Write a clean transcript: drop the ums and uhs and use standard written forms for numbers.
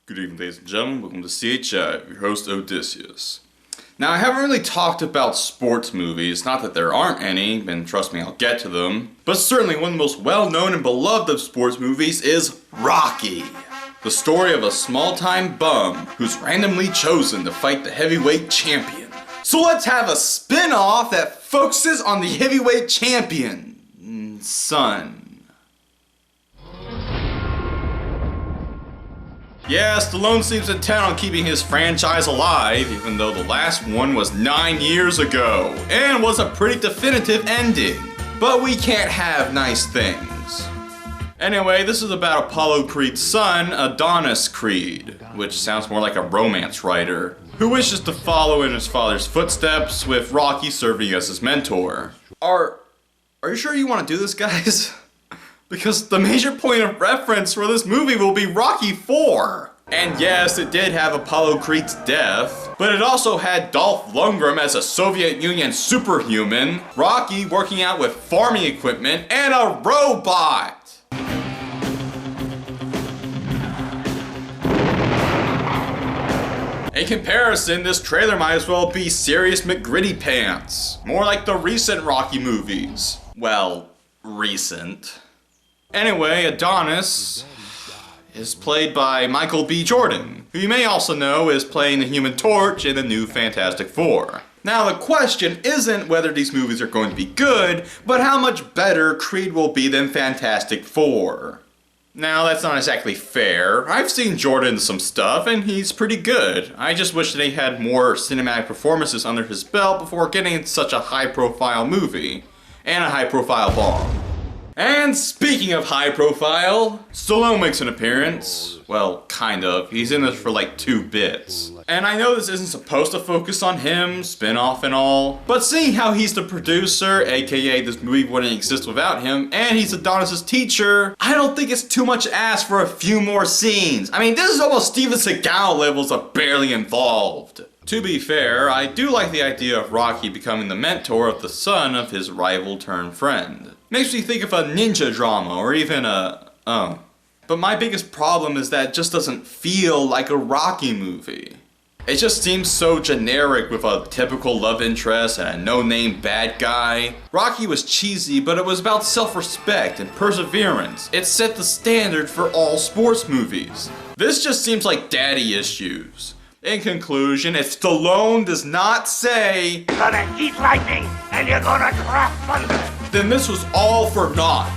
Good evening, ladies and gentlemen. Welcome to CHI, your host Odysseus. Now, I haven't really talked about sports movies, not that there aren't any, and trust me, I'll get to them, but certainly one of the most well-known and beloved of sports movies is Rocky. The story of a small-time bum who's randomly chosen to fight the heavyweight champion. So let's have a spin-off that focuses on the heavyweight champion, son. Yeah, Stallone seems intent on keeping his franchise alive, even though the last one was 9 years ago, and was a pretty definitive ending. But we can't have nice things. Anyway, this is about Apollo Creed's son, Adonis Creed, which sounds more like a romance writer, who wishes to follow in his father's footsteps, with Rocky serving as his mentor. Are you sure you want to do this, guys? Because the major point of reference for this movie will be Rocky IV. And yes, it did have Apollo Creed's death, but it also had Dolph Lundgren as a Soviet Union superhuman, Rocky working out with farming equipment, and a robot! In comparison, this trailer might as well be Serious McGritty Pants. More like the recent Rocky movies. Well, recent. Anyway, Adonis is played by Michael B. Jordan, who you may also know is playing the Human Torch in the new Fantastic Four. Now, the question isn't whether these movies are going to be good, but how much better Creed will be than Fantastic Four. Now, that's not exactly fair. I've seen Jordan in some stuff, and he's pretty good. I just wish that he had more cinematic performances under his belt before getting into such a high-profile movie, and a high-profile bomb. And speaking of high profile, Stallone makes an appearance. Well, kind of. He's in this for like 2 bits. And I know this isn't supposed to focus on him, spin-off and all, but seeing how he's the producer, aka this movie wouldn't exist without him, and he's Adonis' teacher, I don't think it's too much to ask for a few more scenes. I mean, this is almost Steven Seagal levels of barely involved. To be fair, I do like the idea of Rocky becoming the mentor of the son of his rival-turned-friend. Makes me think of a ninja drama, or even But my biggest problem is that it just doesn't feel like a Rocky movie. It just seems so generic with a typical love interest and a no-name bad guy. Rocky was cheesy, but it was about self-respect and perseverance. It set the standard for all sports movies. This just seems like daddy issues. In conclusion, if Stallone does not say, "You're gonna eat lightning and you're gonna crash thunder," then this was all for naught.